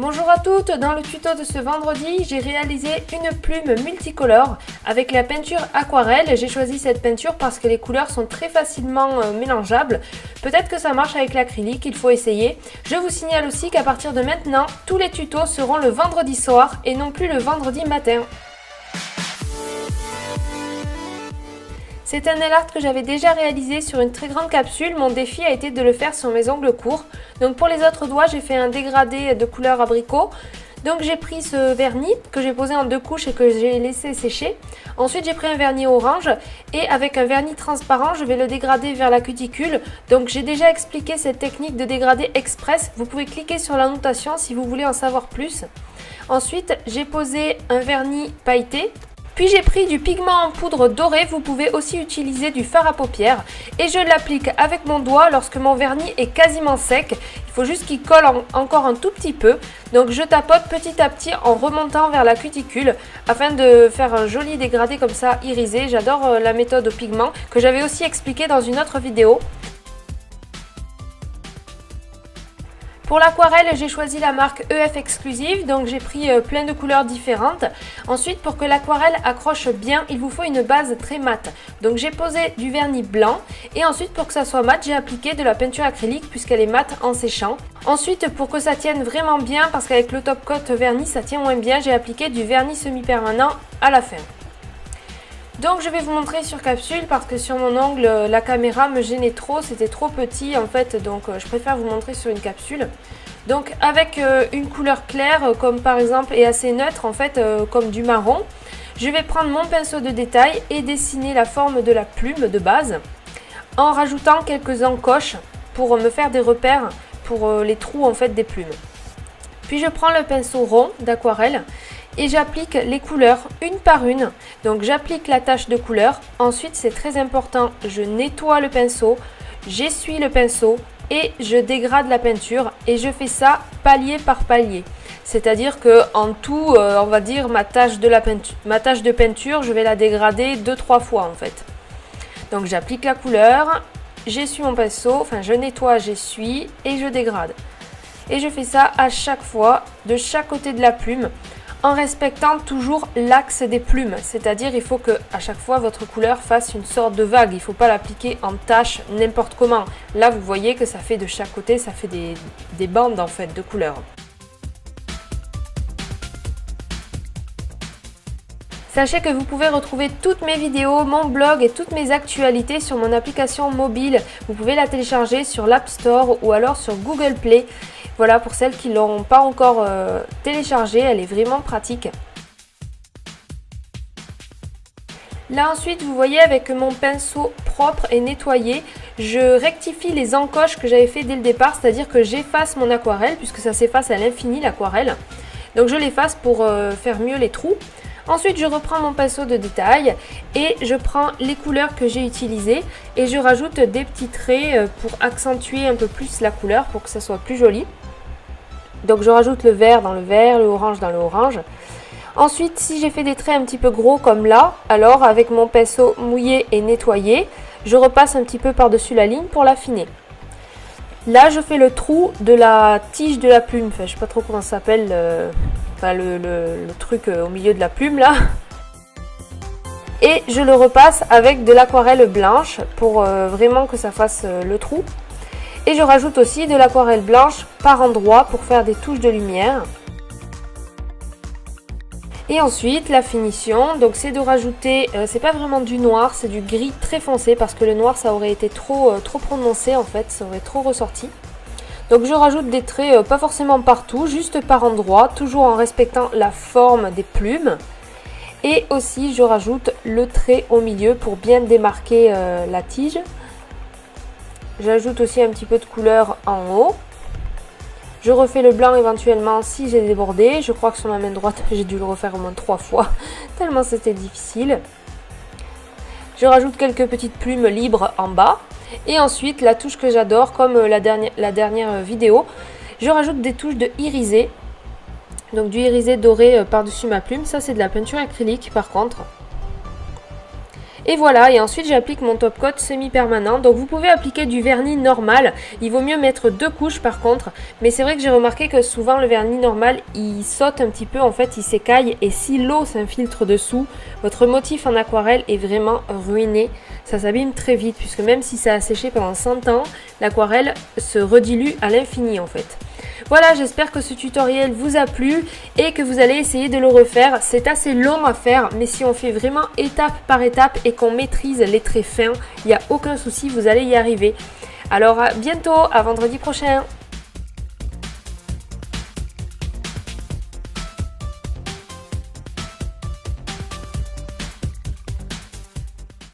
Bonjour à toutes, dans le tuto de ce vendredi, j'ai réalisé une plume multicolore avec la peinture aquarelle. J'ai choisi cette peinture parce que les couleurs sont très facilement mélangeables. Peut-être que ça marche avec l'acrylique, il faut essayer. Je vous signale aussi qu'à partir de maintenant, tous les tutos seront le vendredi soir et non plus le vendredi matin. C'est un nail art que j'avais déjà réalisé sur une très grande capsule. Mon défi a été de le faire sur mes ongles courts. Donc pour les autres doigts, j'ai fait un dégradé de couleur abricot. Donc j'ai pris ce vernis que j'ai posé en deux couches et que j'ai laissé sécher. Ensuite j'ai pris un vernis orange et avec un vernis transparent, je vais le dégrader vers la cuticule. Donc j'ai déjà expliqué cette technique de dégradé express. Vous pouvez cliquer sur l'annotation si vous voulez en savoir plus. Ensuite j'ai posé un vernis pailleté. Puis j'ai pris du pigment en poudre doré, vous pouvez aussi utiliser du fard à paupières et je l'applique avec mon doigt lorsque mon vernis est quasiment sec. Il faut juste qu'il colle encore un tout petit peu. Donc je tapote petit à petit en remontant vers la cuticule afin de faire un joli dégradé comme ça irisé. J'adore la méthode au pigment que j'avais aussi expliqué dans une autre vidéo. Pour l'aquarelle, j'ai choisi la marque EF Exclusive, donc j'ai pris plein de couleurs différentes. Ensuite, pour que l'aquarelle accroche bien, il vous faut une base très mate. Donc j'ai posé du vernis blanc et ensuite pour que ça soit mat, j'ai appliqué de la peinture acrylique puisqu'elle est mate en séchant. Ensuite, pour que ça tienne vraiment bien, parce qu'avec le top coat vernis ça tient moins bien, j'ai appliqué du vernis semi-permanent à la fin. Donc je vais vous montrer sur capsule parce que sur mon ongle la caméra me gênait trop, c'était trop petit en fait, donc je préfère vous montrer sur une capsule. Donc avec une couleur claire comme par exemple et assez neutre en fait comme du marron, je vais prendre mon pinceau de détail et dessiner la forme de la plume de base en rajoutant quelques encoches pour me faire des repères pour les trous en fait des plumes. Puis je prends le pinceau rond d'aquarelle et j'applique les couleurs une par une. Donc j'applique la tache de couleur. Ensuite, c'est très important, je nettoie le pinceau, j'essuie le pinceau et je dégrade la peinture. Et je fais ça palier par palier. C'est-à-dire que en tout, on va dire ma tâche de peinture, je vais la dégrader 2-3 fois en fait. Donc j'applique la couleur, j'essuie mon pinceau, enfin je nettoie, j'essuie et je dégrade. Et je fais ça à chaque fois, de chaque côté de la plume, en respectant toujours l'axe des plumes. C'est-à-dire il faut que à chaque fois votre couleur fasse une sorte de vague. Il ne faut pas l'appliquer en tache n'importe comment. Là vous voyez que ça fait de chaque côté, ça fait des bandes en fait de couleurs. Sachez que vous pouvez retrouver toutes mes vidéos, mon blog et toutes mes actualités sur mon application mobile. Vous pouvez la télécharger sur l'App Store ou alors sur Google Play. Voilà, pour celles qui ne l'ont pas encore téléchargée, elle est vraiment pratique. Là ensuite, vous voyez avec mon pinceau propre et nettoyé, je rectifie les encoches que j'avais fait dès le départ, c'est-à-dire que j'efface mon aquarelle, puisque ça s'efface à l'infini l'aquarelle. Donc je l'efface pour faire mieux les trous. Ensuite, je reprends mon pinceau de détail et je prends les couleurs que j'ai utilisées et je rajoute des petits traits pour accentuer un peu plus la couleur, pour que ça soit plus joli. Donc je rajoute le vert dans le vert, le orange dans le orange. Ensuite, si j'ai fait des traits un petit peu gros comme là, alors avec mon pinceau mouillé et nettoyé, je repasse un petit peu par-dessus la ligne pour l'affiner. Là, je fais le trou de la tige de la plume, enfin je sais pas trop comment ça s'appelle, le truc au milieu de la plume là. Et je le repasse avec de l'aquarelle blanche pour vraiment que ça fasse le trou. Et je rajoute aussi de l'aquarelle blanche par endroits pour faire des touches de lumière. Et ensuite la finition, donc c'est de rajouter, c'est pas vraiment du noir, c'est du gris très foncé parce que le noir ça aurait été trop prononcé en fait, ça aurait trop ressorti. Donc je rajoute des traits, pas forcément partout, juste par endroits, toujours en respectant la forme des plumes. Et aussi je rajoute le trait au milieu pour bien démarquer la tige. J'ajoute aussi un petit peu de couleur en haut. Je refais le blanc éventuellement si j'ai débordé. Je crois que sur ma main droite, j'ai dû le refaire au moins 3 fois, tellement c'était difficile. Je rajoute quelques petites plumes libres en bas. Et ensuite, la touche que j'adore, comme la dernière vidéo, je rajoute des touches de irisé. Donc du irisé doré par-dessus ma plume. Ça, c'est de la peinture acrylique par contre. Et voilà, et ensuite j'applique mon top coat semi-permanent. Donc vous pouvez appliquer du vernis normal, il vaut mieux mettre 2 couches par contre. Mais c'est vrai que j'ai remarqué que souvent le vernis normal, il saute un petit peu, en fait il s'écaille. Et si l'eau s'infiltre dessous, votre motif en aquarelle est vraiment ruiné. Ça s'abîme très vite, puisque même si ça a séché pendant 100 ans, l'aquarelle se redilue à l'infini en fait. Voilà, j'espère que ce tutoriel vous a plu et que vous allez essayer de le refaire. C'est assez long à faire, mais si on fait vraiment étape par étape et qu'on maîtrise les traits fins, il n'y a aucun souci, vous allez y arriver. Alors à bientôt, à vendredi prochain.